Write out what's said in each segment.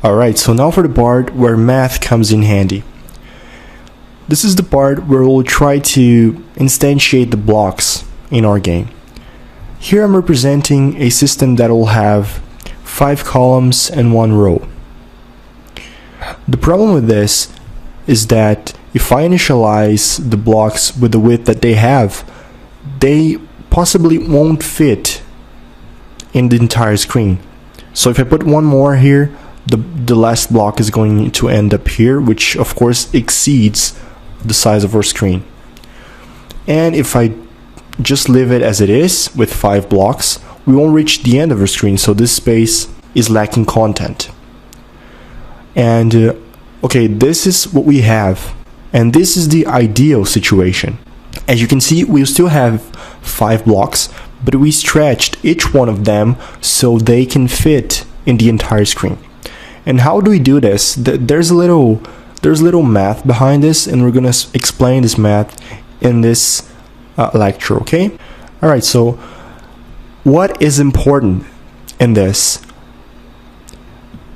Alright, so now for the part where math comes in handy. This is the part where we'll try to instantiate the blocks in our game. Here I'm representing a system that will have 5 columns and 1 row. The problem with this is that if I initialize the blocks with the width that they have, they possibly won't fit in the entire screen. So if I put one more here, the last block is going to end up here, which of course exceeds the size of our screen. And if I just leave it as it is with 5 blocks, we won't reach the end of our screen, so this space is lacking content. And okay, this is what we have, and this is the ideal situation. As you can see, we still have 5 blocks, but we stretched each one of them so they can fit in the entire screen. And how do we do this? There's a little math behind this, and we're gonna explain this math in this lecture, okay? Alright, so what is important in this?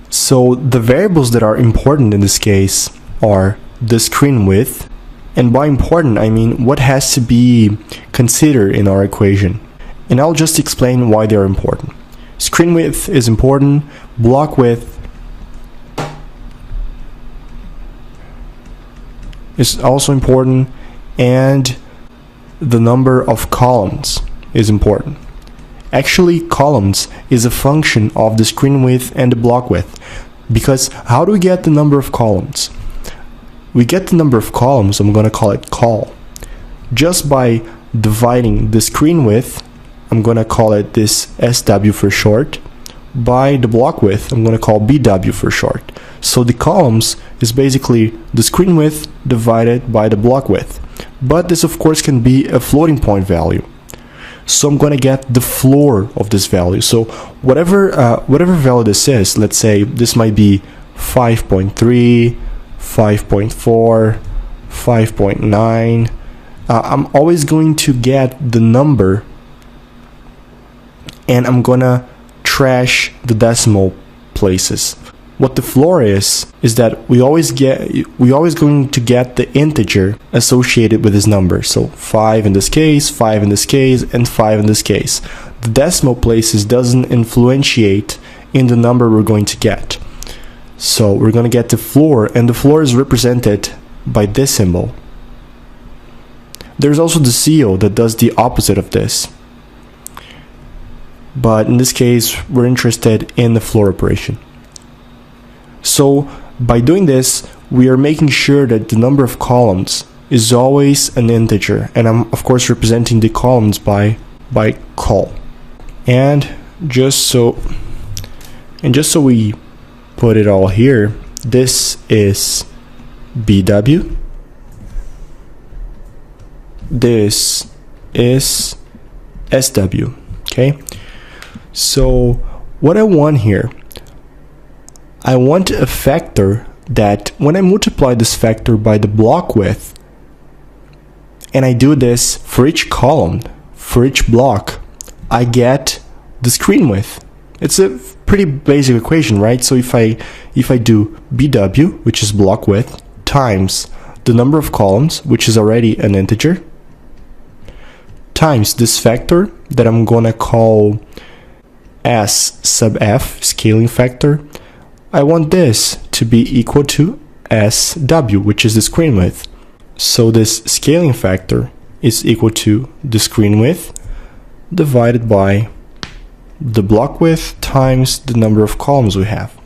So the variables that are important in this case are the screen width, and by important I mean what has to be considered in our equation. And I'll just explain why they are important. Screen width is important, block width is also important, and the number of columns is important. Actually, columns is a function of the screen width and the block width, because how do we get the number of columns? We get the number of columns, I'm going to call it col, just by dividing the screen width, I'm going to call it this SW for short, by the block width, I'm going to call BW for short. So the columns is basically the screen width divided by the block width. But this of course can be a floating point value. So I'm going to get the floor of this value. So whatever value this is, let's say this might be 5.3, 5.4, 5.9. I'm always going to get the number, and I'm going to trash the decimal places. What the floor is that we always going to get the integer associated with this number. So 5 in this case, 5 in this case, and 5 in this case. The decimal places doesn't influentiate in the number we're going to get. So we're going to get the floor, and the floor is represented by this symbol. There's also the CO that does the opposite of this. But in this case, we're interested in the floor operation. So by doing this, we are making sure that the number of columns is always an integer, and I'm of course representing the columns by col. And just so we put it all here, this is BW, this is SW, okay? So what I want here, I want a factor that when I multiply this factor by the block width, and I do this for each column, for each block, I get the screen width. It's a pretty basic equation, right? So if I do BW, which is block width, times the number of columns, which is already an integer, times this factor that I'm gonna call S sub f, scaling factor, I want this to be equal to SW, which is the screen width. So this scaling factor is equal to the screen width divided by the block width times the number of columns we have.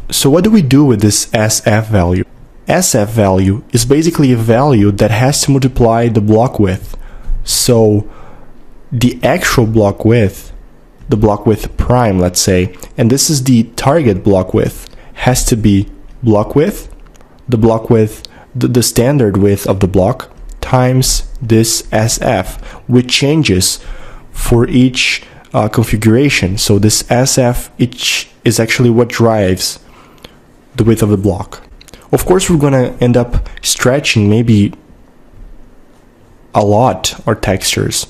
So what do we do with this SF value? SF value is basically a value that has to multiply the block width. So the actual block width, the block width prime, let's say, and this is the target block width, has to be block width, the block width, the standard width of the block, times this SF, which changes for each configuration. So this SF each is actually what drives the width of the block. Of course, we're going to end up stretching maybe a lot our textures,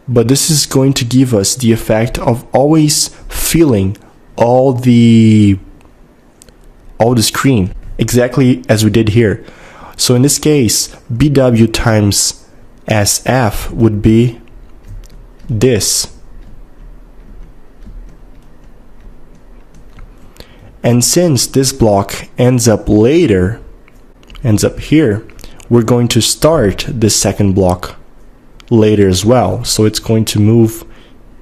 but this is going to give us the effect of always filling all the all the screen, exactly as we did here. So in this case, BW times SF would be this. And since this block ends up later, ends up here, we're going to start this second block later as well. So it's going to move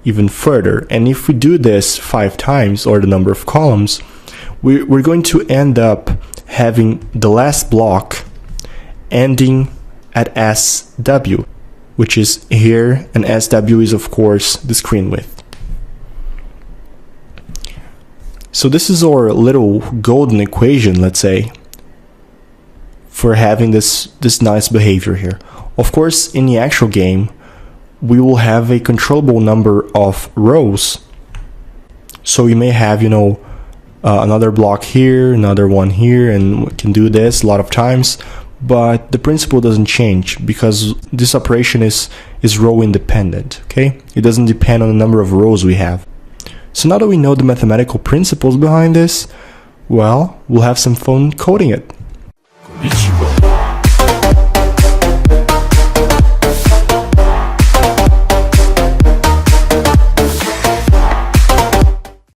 even further. And if we do this 5 times, or the number of columns, we're going to end up having the last block ending at SW, which is here, and SW is of course the screen width. So this is our little golden equation, let's say, for having this nice behavior here. Of course, in the actual game, we will have a controllable number of rows. So you may have, another block here, another one here, and we can do this a lot of times. But the principle doesn't change because this operation is row independent, okay? It doesn't depend on the number of rows we have. So now that we know the mathematical principles behind this, well, we'll have some fun coding it.